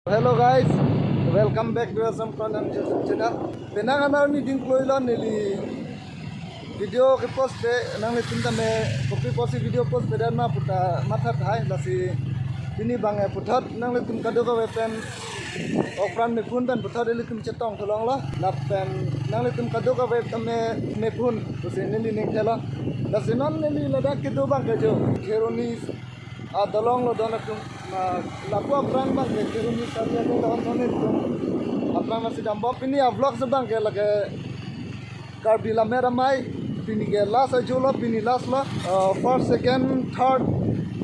Hello guys, welcome back to Assam Content channel. Penang anar ni ding kloilon nili video ke post pe nang le tinta me copy post video post pe dan ma puta matha thai lasi ini bang putat nang le tin kado ka wepen ofran me pun dan putat le tin chetong tholong lo lap pen nang le tin kado ka wepen me pun to se nili ning thela lasi non nili ladak ke do bang ke jo kheroni dalong lo dona tum laku aprang bang ke kirumi saria ko don done tum aprang masih dambok ini vlog sebang ke lage karbila meramai pini ke last ajulo pini last la first second third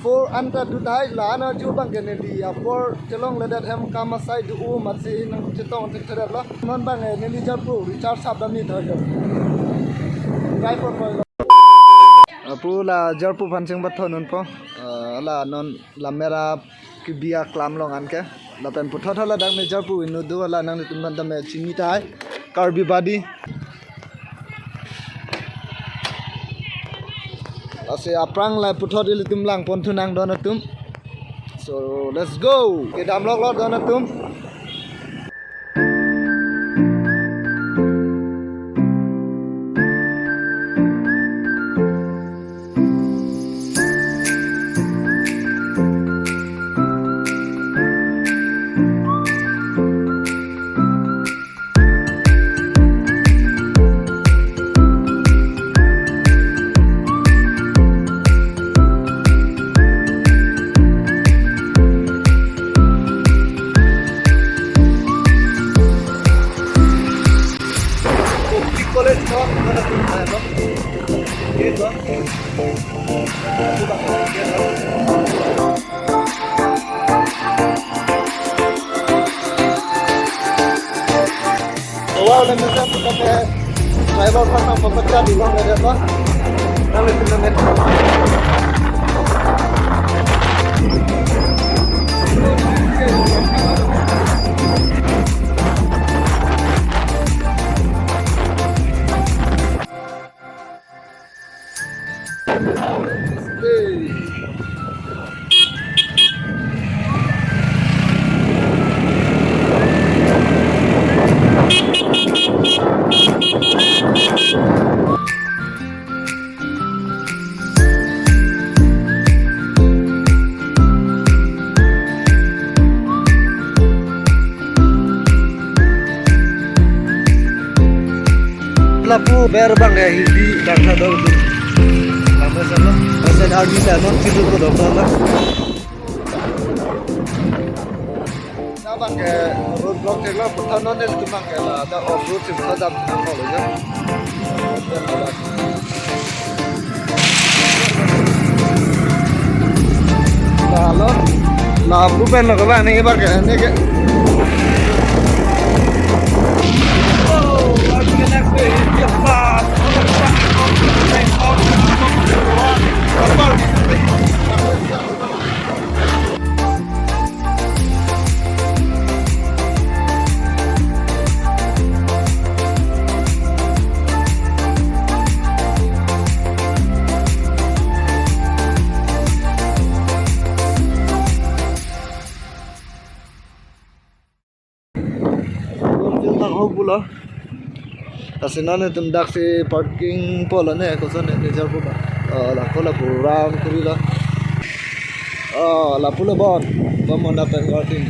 four anta dudai la ana ju bang ke neli apor telong ledat hem kama sai du masih nang cetong tekter la non bang neli jarpu recharge sabdami thajo try for pula jarpu pancing bathon po la non la mera kibia klam long an ke la pen putha thala dang me jarpu inu du la nang tin ban me chimi tai karbi badi ase aprang la putha dil tum lang pon thunang don tum so let's go ke dam lok lot don tum college ko mana tu ano gitu wow dan bisa kita driver pasang pemecah di bawah ada apa lalu kita net lapu ber bang ya hindi dan ada itu apa sana pasal army non itu ko dokter lah nah bang ya road block lah pertahanan itu bang ya ada off road itu ada kalau ya lalu lapu pen lo kan ini bar kan ini pula asinane tum dak se parking pola ne ko sone ne jar pula la pola puram kurila la pula bon bomona pen garden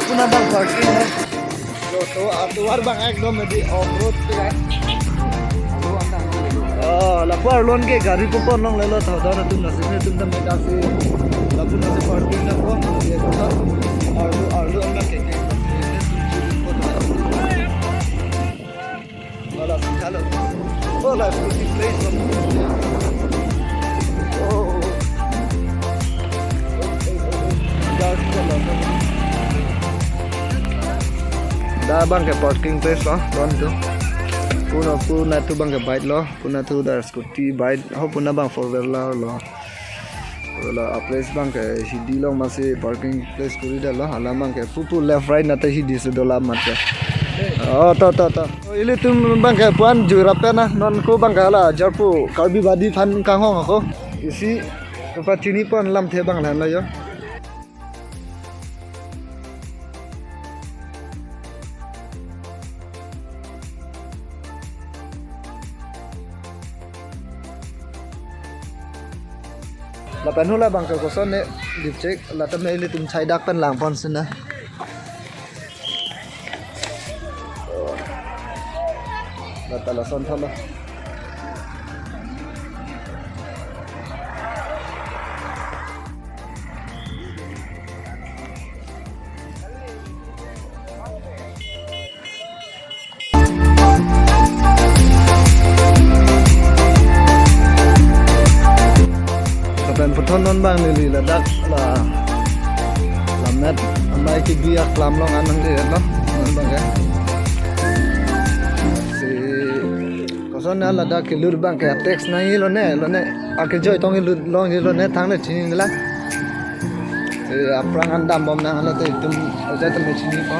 puna bang parking hai to atuar bang ekdom di off road pe lapu arlon ke gari ko pon long lelo tha da tum nasine tum tam da se lapu na se parking na ko ye ko ta arlu anga ke wala halo wala scooty place oh da bang ke parking place lo don tu puna tu bang ke bike lo puna tu dar scooty bike ho puna bang four wheeler lo la place bang ke hidi lo masih parking place kuri da lo hala bang ke pupu left right na ta hidi se dola mat Oh, to. Ili tum bangkai puan jurape na non ko bangkala jarpu karbi badi fan kanghong ako. Isi tempat sini pun lam the bang lan yo. Lapan hula bangkai koson ne dicek latam ili tum chai dak pan lang pon sana. Tala son thala kapan puton non bang nili ladak la lamet amai ki biak lam long anang dia no non bang ya son na lada ke lur bang ke tax nai lo ne ake joy tong lur long lo ne thang ne chini la e aprang andam bom na la te tum aja te chini ko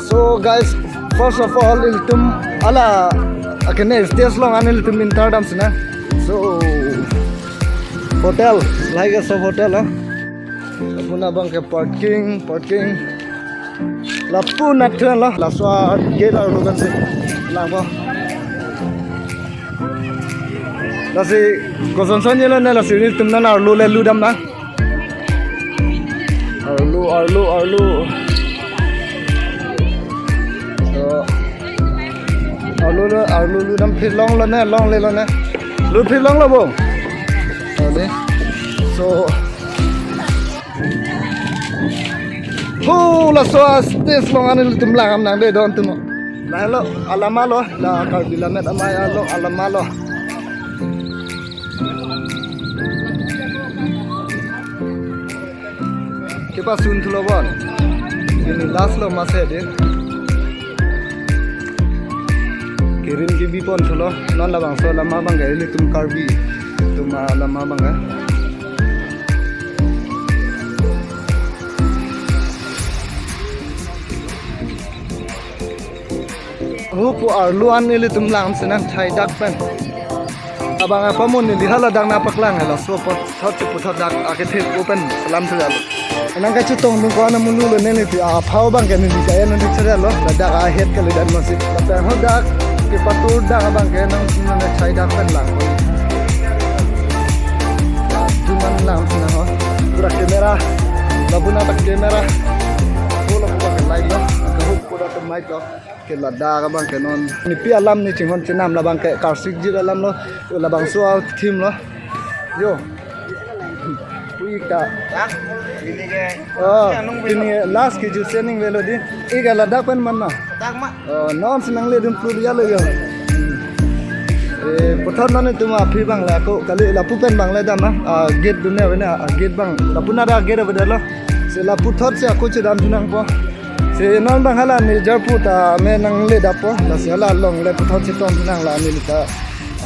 so guys, first of all il tum ala akene stage long anil tum in third am sina so hotel like a sub hotel puna bang ke parking la puna tren la swa gate ar logan se la ba la si koson son yelo na la si tum na ar lu le lu dam na ar lu so ar lu dam phir long le na lu phir long la bo so la so stes long anil tum lang am nang de don tum la lo alamalo la kar bilamet amay alo alamalo ke pa sun thulo bon ini last lo mase de kirin ki bi pon thulo non la bang so lama bang ga ile tum karbi tum lama bang ga pu arluan ili tum lang senang chai dak pen abang apa mun ni hala dang na paklang hala so pot thot pu thot dak ake the open salam thal anang ka chu tong ko na mun lu ne ni a phau bang ke ni ka en ni chara lo da a het ka le dan masjid ta ho dak ke patur dak bang ke nang na chai dak pen lang tuman lang na ho pura kamera labuna tak kamera pula ko ka live lo ka hu pura ta mic lo ke lada ka bang ke non ni pi alam ni chingon chinam la bang ke karsik ji alam lo la bang so thim lo yo ui ka ini ke ini last ki ju sending velo di iga lada pen man na tak ma non senang le dum plu ya le yo pothon non tu ma phi bang la ko kali la pu pen bang le dam na gate du ne na gate bang la puna da gate ba lo se la pu thot se ko che dam tunang po se non bang hala ni jarpu ta me nang le da po la se la long le pu thot se ton tunang la ni ta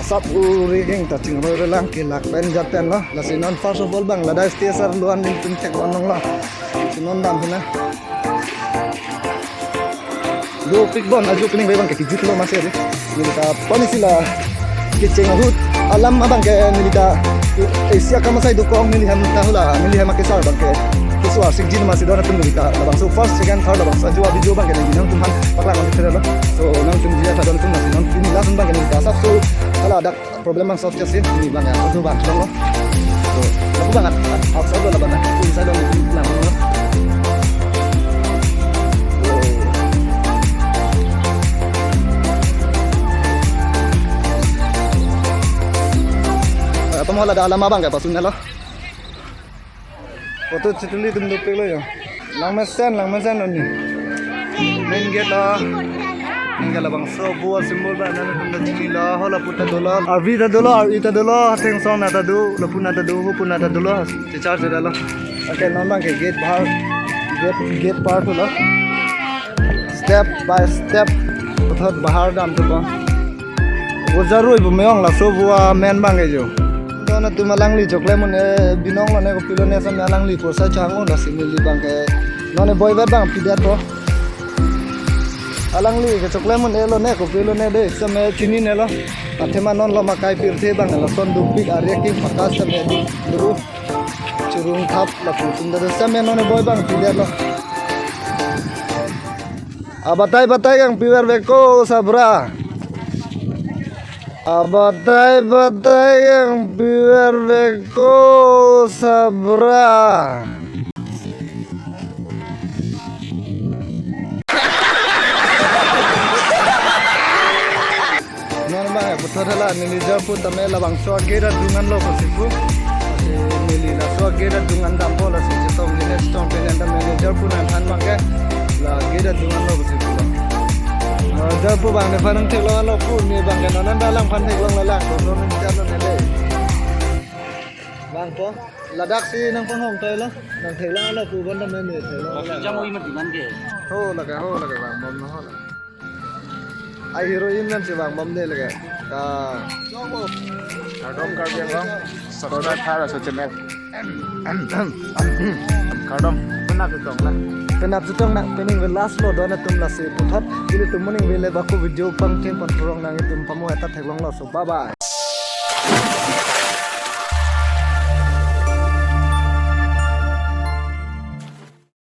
asap uri ring ta ting ro lang ke lak pen jaten lo la se non first of all bang la da station luan ning tum tek long la se non dam na do pik bon aju kling bang ke kijut lo masih de ni ta ponisi la kiceng hut alam abang ke nilita Asia kama sai do ko ang niliham ta hula niliham ke sar bang ke so asik jin masih dona tum nilita labang so first second third labang sa jua video bang ke nang tum han pakla nang thera lo so nang tum dia ta don tum masih nang ini lasun bang ke nilita sab so kala ada problem bang soft chasin ni bang ya so bang lo so aku banget outside lo labang inside lo lang lo Tamo la dalam abang ka pasun lo. Foto chituli tum duk lo yo. Lang mesen ni. Main gate lo. Ingga la bang so bua simbol ba nan tum da chini lo hola puta dolo. Arvi da dolo ita dolo teng song na ta du lo puna ta du hu puna ta dolo. Chichar se lo. Okay non bang ke gate bahar gate part lo. Step by step uthot bahar dam tu ko. Wo jaroi bu meong la so bua men bang ke jo. to na tu malang li jokle mon binong lo ne ko pilo ne sa malang li por sa chango na simili bang ke no ne boy bang pidat to alang li ke jokle mon elo ne ko pilo ne de sa me chini ne lo athema non lo makai pir the bang la son du big area ki pakas sa me duru churung thap la pu tum da sa me no ne boy bang pidat lo batai yang piwer beko sabra batai yang piwer beko sabra normal ya putharala nili japu tame labang so gera dungan lo kosipu nili la so gera dungan dampo la sitong dine stong penenda manager punan han mangke la gera dungan lo kosipu japu bang ne fanang thelo lo pu ni bang ke nonan dalang phan thelo la lang no ni jalo ne le bang po ladak si nang pang hong tai lo nang thelo lo pu bon da me ni thelo jamu iman di man ke ho la bang mom no ho la ai heroin nan si bang mom ne le ka kadom kar biang long subscribe thara sa channel kadom pernah tu tong lah penap jutong nak pening last lo dona tum la se puthot ile tum morning vele ba ko video pang chen pan rong nang tum pamu eta theklong lo so bye bye